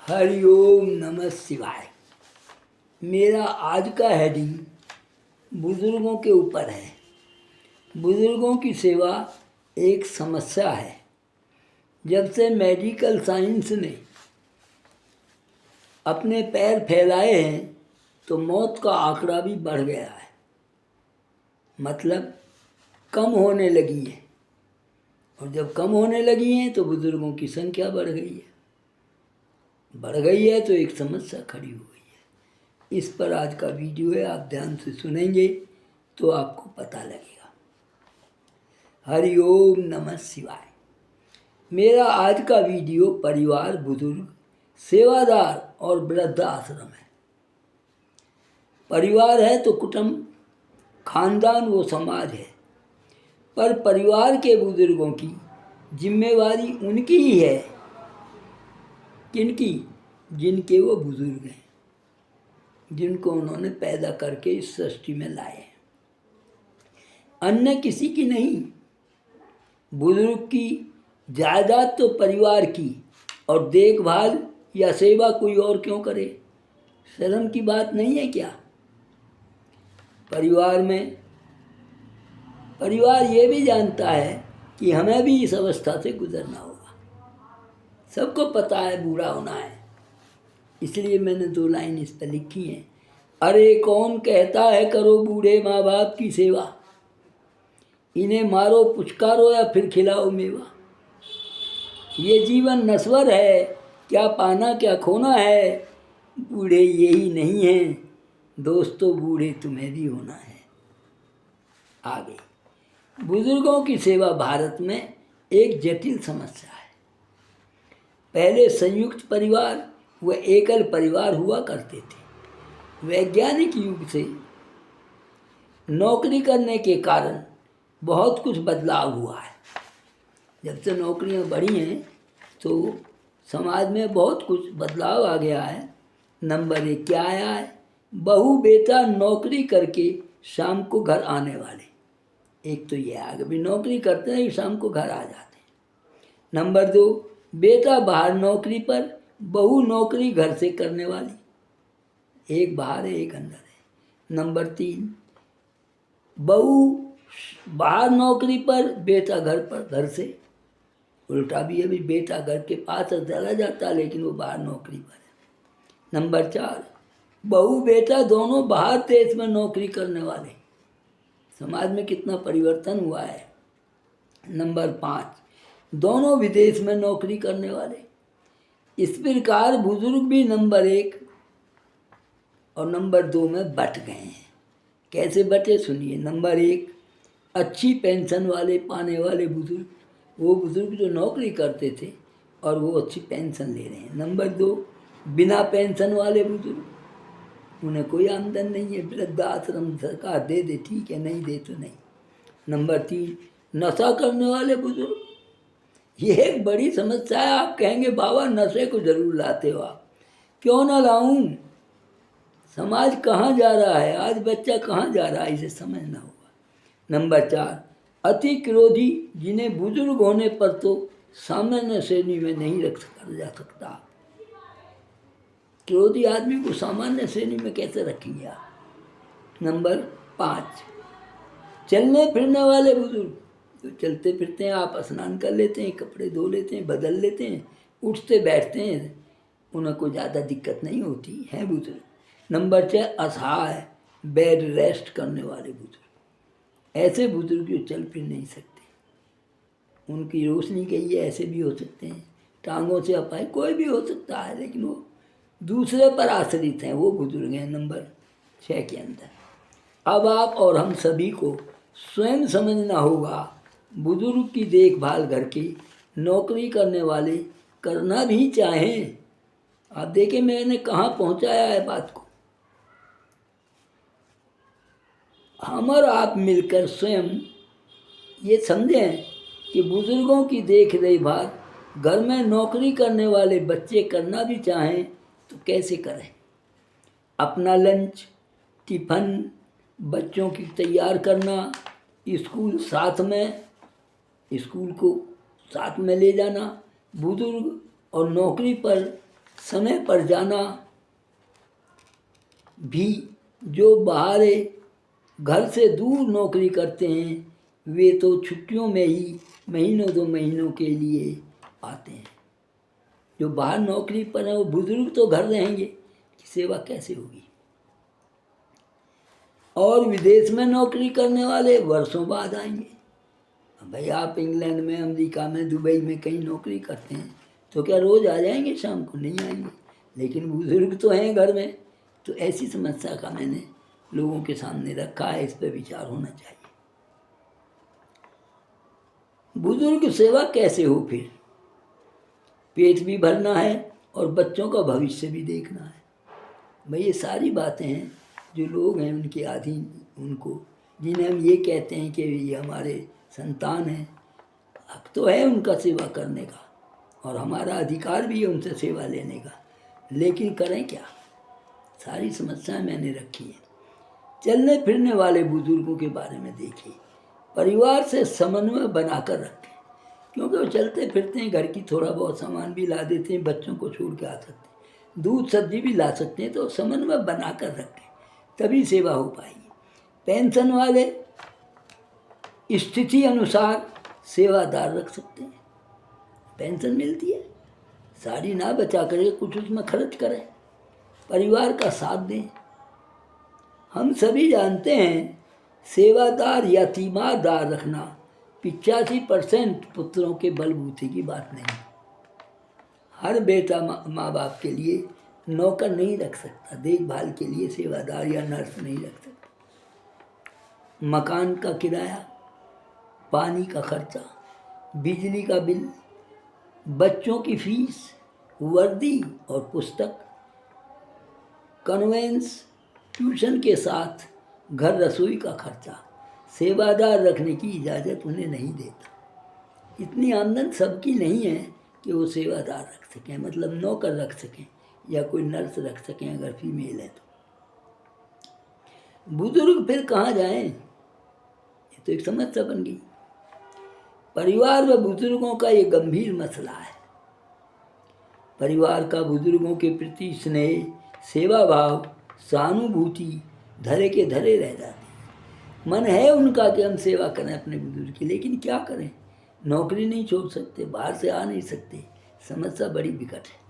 हरि ओम नमः शिवाय। मेरा आज का हेडिंग बुजुर्गों के ऊपर है। बुजुर्गों की सेवा एक समस्या है। जब से मेडिकल साइंस ने अपने पैर फैलाए हैं तो मौत का आंकड़ा भी बढ़ गया है, मतलब कम होने लगी है। और जब कम होने लगी हैं तो बुजुर्गों की संख्या बढ़ गई है तो एक समस्या खड़ी हो गई है। इस पर आज का वीडियो है, आप ध्यान से सुनेंगे तो आपको पता लगेगा। हरि ओम नमः शिवाय। मेरा आज का वीडियो परिवार, बुजुर्ग, सेवादार और वृद्धाश्रम है। परिवार है तो कुटुंब, खानदान वो समाज है, पर परिवार के बुजुर्गों की जिम्मेवारी उनकी ही है। किनकी? जिनके वो बुजुर्ग हैं, जिनको उन्होंने पैदा करके इस सृष्टि में लाए हैं, अन्य किसी की नहीं। बुजुर्ग की जायदाद तो परिवार की, और देखभाल या सेवा कोई और क्यों करे? शर्म की बात नहीं है क्या? परिवार ये भी जानता है कि हमें भी इस अवस्था से गुजरना होगा। सबको पता है बूढ़ा होना है, इसलिए मैंने 2 लाइन इस पर लिखी हैं। अरे कौन कहता है करो बूढ़े माँ बाप की सेवा, इन्हें मारो पुचकारो या फिर खिलाओ मेवा। ये जीवन नश्वर है, क्या पाना क्या खोना है। बूढ़े यही नहीं हैं दोस्तों, बूढ़े तुम्हें भी होना है। आगे, बुजुर्गों की सेवा भारत में एक जटिल समस्या है। पहले संयुक्त परिवार व एकल परिवार हुआ करते थे। वैज्ञानिक युग से नौकरी करने के कारण बहुत कुछ बदलाव हुआ है। जब से नौकरियां बढ़ी हैं तो समाज में बहुत कुछ बदलाव आ गया है। नंबर 1 क्या आया है? बहू बेटा नौकरी करके शाम को घर आने वाले। एक तो ये आगे भी नौकरी करते हैं, शाम को घर आ जाते हैं। नंबर 2 बेटा बाहर नौकरी पर, बहू नौकरी घर से करने वाली। एक बाहर है एक अंदर है। नंबर 3 बहू बाहर नौकरी पर, बेटा घर पर, घर से। उल्टा भी अभी बेटा घर के पास चला जाता है लेकिन वो बाहर नौकरी पर है। नंबर 4 बहू बेटा दोनों बाहर देश में नौकरी करने वाले। समाज में कितना परिवर्तन हुआ है। नंबर 5 दोनों विदेश में नौकरी करने वाले। इस प्रकार बुजुर्ग भी नंबर 1 और नंबर 2 में बट गए हैं। कैसे बटे सुनिए। नंबर 1 अच्छी पेंशन वाले पाने वाले बुजुर्ग, वो बुजुर्ग जो नौकरी करते थे और वो अच्छी पेंशन ले रहे हैं। नंबर 2 बिना पेंशन वाले बुजुर्ग, उन्हें कोई आमदन नहीं है, वृद्धाश्रम सरकार दे दे ठीक है, नहीं दे तो नहीं। नंबर 3 नशा करने वाले बुजुर्ग। ये एक बड़ी समस्या है। आप कहेंगे बाबा नशे को जरूर लाते हो आप, क्यों ना लाऊं? समाज कहाँ जा रहा है, आज बच्चा कहाँ जा रहा है, इसे समझना होगा। नंबर 4 अति क्रोधी, जिन्हें बुजुर्ग होने पर तो सामान्य श्रेणी में नहीं रखा जा सकता। क्रोधी आदमी को सामान्य श्रेणी में कैसे रखेंगे आप? नंबर 5 चलने फिरने वाले बुजुर्ग, तो चलते फिरते हैं, आप स्नान कर लेते हैं, कपड़े धो लेते हैं, बदल लेते हैं, उठते बैठते हैं, उन्हें कोई ज़्यादा दिक्कत नहीं होती है बुजुर्ग। नंबर 6 असहाय, बेड रेस्ट करने वाले बुजुर्ग। ऐसे बुजुर्ग जो चल फिर नहीं सकते, उनकी रोशनी गई है, ऐसे भी हो सकते हैं, टांगों से अपाए, कोई भी हो सकता है, लेकिन वो दूसरे पर आश्रित हैं, वो बुजुर्ग हैं नंबर 6 के अंदर। अब आप और हम सभी को स्वयं समझना होगा, बुजुर्ग की देखभाल घर की नौकरी करने वाले करना भी चाहें। आप देखें मैंने कहाँ पहुँचाया है बात को। हम और आप मिलकर स्वयं ये समझें कि बुजुर्गों की देख रेखभाल घर में नौकरी करने वाले बच्चे करना भी चाहें तो कैसे करें। अपना लंच, टिफ़न बच्चों की तैयार करना, स्कूल को साथ में ले जाना, बुजुर्ग और नौकरी पर समय पर जाना भी। जो बाहर घर से दूर नौकरी करते हैं वे तो छुट्टियों में ही महीनों 2 महीनों के लिए आते हैं। जो बाहर नौकरी पर हैं वो बुजुर्ग तो घर रहेंगे, कि सेवा कैसे होगी। और विदेश में नौकरी करने वाले वर्षों बाद आएंगे। भाई आप इंग्लैंड में, अमेरिका में, दुबई में कहीं नौकरी करते हैं तो क्या रोज़ आ जाएंगे? शाम को नहीं आएंगे। लेकिन बुजुर्ग तो हैं घर में, तो ऐसी समस्या का मैंने लोगों के सामने रखा है। इस पर विचार होना चाहिए। बुजुर्ग सेवा कैसे हो फिर? पेट भी भरना है और बच्चों का भविष्य भी देखना है। भाई ये सारी बातें हैं जो लोग हैं उनके अधीन, उनको जिन्हें हम ये कहते हैं कि ये हमारे संतान हैं, हक तो है उनका सेवा करने का और हमारा अधिकार भी है उनसे सेवा लेने का, लेकिन करें क्या? सारी समस्याएं मैंने रखी हैं। चलने फिरने वाले बुजुर्गों के बारे में देखिए। परिवार से समन्वय बनाकर रखें, क्योंकि वो चलते फिरते हैं, घर की थोड़ा बहुत सामान भी ला देते हैं, बच्चों को छोड़ के आ सकते हैं, दूध सब्जी भी ला सकते हैं। तो समन्वय बनाकर रखें, तभी सेवा हो पाएगी। पेंशन वाले स्थिति अनुसार सेवादार रख सकते हैं। पेंशन मिलती है, सारी ना बचा करके कुछ उसमें खर्च करें, परिवार का साथ दें। हम सभी जानते हैं सेवादार या तीमारदार रखना 85% पुत्रों के बलबूते की बात नहीं। हर बेटा माँ बाप के लिए नौकर नहीं रख सकता, देखभाल के लिए सेवादार या नर्स नहीं रख सकता। मकान का किराया, पानी का खर्चा, बिजली का बिल, बच्चों की फीस, वर्दी और पुस्तक, कन्वेंस, ट्यूशन के साथ घर रसोई का खर्चा सेवादार रखने की इजाज़त उन्हें नहीं देता। इतनी आमदन सबकी नहीं है कि वो सेवादार रख सकें, मतलब नौकर रख सकें या कोई नर्स रख सकें अगर फीमेल है तो। बुजुर्ग फिर कहाँ जाएं? ये तो एक समस्या बन गई। परिवार व बुजुर्गों का ये गंभीर मसला है। परिवार का बुजुर्गों के प्रति स्नेह, सेवा भाव, सहानुभूति धरे के धरे रह जाते हैं। मन है उनका कि हम सेवा करें अपने बुजुर्ग की, लेकिन क्या करें? नौकरी नहीं छोड़ सकते, बाहर से आ नहीं सकते, समस्या बड़ी विकट है।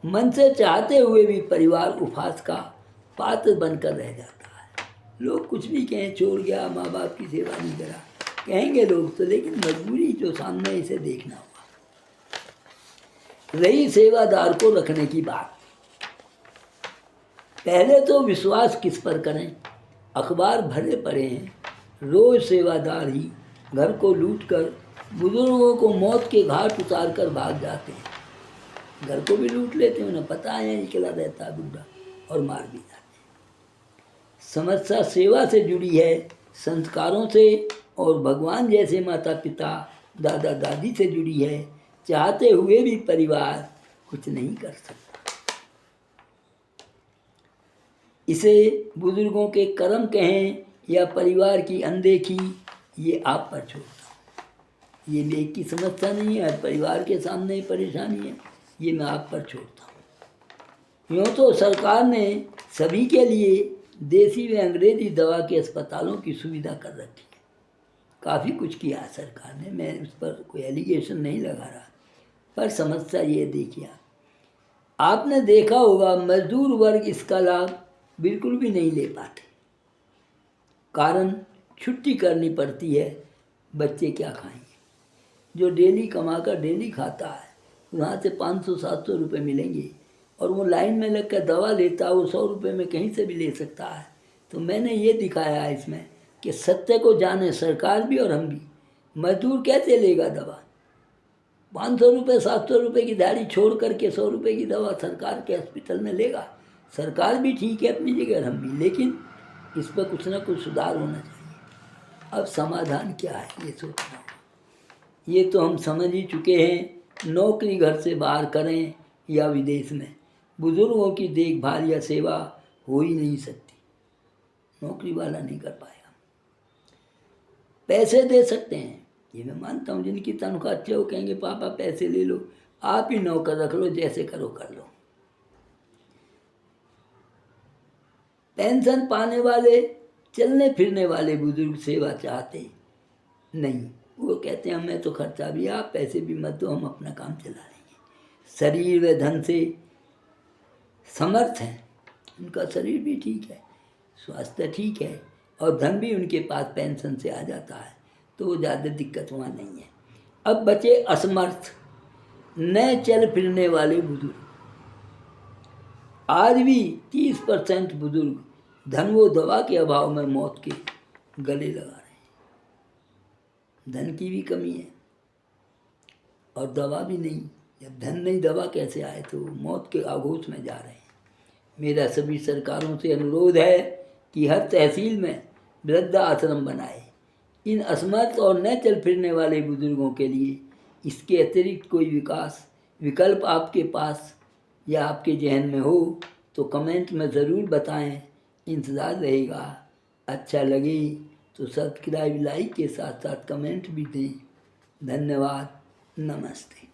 मन से चाहते हुए भी परिवार उपहास का पात्र बनकर रह जाता है। लोग कुछ भी कहें, छोड़ गया, माँ बाप की सेवा नहीं करा, कहेंगे लोग तो, लेकिन मजबूरी जो सामने इसे देखना होगा। रही सेवादार को रखने की बात, पहले तो विश्वास किस पर करें? अखबार भरे पड़े हैं, रोज सेवादार ही घर को लूटकर बुजुर्गों को मौत के घाट उतार कर भाग जाते हैं। घर को भी लूट लेते हैं, उन्हें पता है निकला रहता है बुढ़ा, और मार भी जाते हैं। समस्या सेवा से जुड़ी है, संस्कारों से और भगवान जैसे माता पिता दादा दादी से जुड़ी है। चाहते हुए भी परिवार कुछ नहीं कर सकता। इसे बुजुर्गों के कर्म कहें या परिवार की अनदेखी, ये आप पर छोड़ता हूँ। ये मेरी की समस्या नहीं है, परिवार के सामने परेशानी है, ये मैं आप पर छोड़ता हूँ। यूँ तो सरकार ने सभी के लिए देसी व अंग्रेजी दवा के अस्पतालों की सुविधा कर रखी है। काफ़ी कुछ किया है सरकार ने, मैं उस पर कोई एलिगेशन नहीं लगा रहा, पर समस्या ये देखिए, आपने देखा होगा मजदूर वर्ग इसका लाभ बिल्कुल भी नहीं ले पाते। कारण छुट्टी करनी पड़ती है, बच्चे क्या खाएंगे? जो डेली कमाकर डेली खाता है, वहाँ से 500-700 रुपये मिलेंगे, और वो लाइन में लग कर दवा लेता है, वो 100 रुपये में कहीं से भी ले सकता है। तो मैंने ये दिखाया है इसमें कि सत्य को जाने सरकार भी और हम भी। मजदूर कैसे लेगा दवा? 500 रुपये 700 रुपये की दिहाड़ी छोड़ करके 100 रुपये की दवा सरकार के हॉस्पिटल में लेगा? सरकार भी ठीक है अपनी जगह, हम भी, लेकिन इस पर कुछ ना कुछ सुधार होना चाहिए। अब समाधान क्या है ये सोचना होगा। ये तो हम समझ ही चुके हैं, नौकरी घर से बाहर करें या विदेश में, बुजुर्गों की देखभाल या सेवा हो ही नहीं सकती। नौकरी वाला नहीं कर पाएगा। पैसे दे सकते हैं, ये मैं मानता हूँ, जिनकी तनख्वाह अच्छी हो कहेंगे पापा पैसे ले लो, आप ही नौकर रख लो, जैसे करो कर लो। पेंशन पाने वाले, चलने फिरने वाले बुजुर्ग सेवा चाहते नहीं। वो कहते हैं हमें तो खर्चा भी, आप पैसे भी मत दो, हम अपना काम चला लेंगे। शरीर व धन से समर्थ हैं, उनका शरीर भी ठीक है, स्वास्थ्य ठीक है, और धन भी उनके पास पेंशन से आ जाता है, तो वो ज़्यादा दिक्कत वहाँ नहीं है। अब बचे असमर्थ, न चल फिरने वाले बुजुर्ग। आज भी 30% बुजुर्ग धन व दवा के अभाव में मौत के गले लगा रहे हैं। धन की भी कमी है और दवा भी नहीं। जब धन नहीं, दवा कैसे आए? तो मौत के आगोश में जा रहे हैं। मेरा सभी सरकारों से अनुरोध है कि हर तहसील में वृद्ध आश्रम बनाए। इन असमर्थ और न चल फिरने वाले बुजुर्गों के लिए इसके अतिरिक्त कोई विकल्प आपके पास या आपके जहन में हो तो कमेंट में ज़रूर बताएं, इंतज़ार रहेगा। अच्छा लगे तो सब्सक्राइब, लाइक के साथ साथ कमेंट भी दें। धन्यवाद, नमस्ते।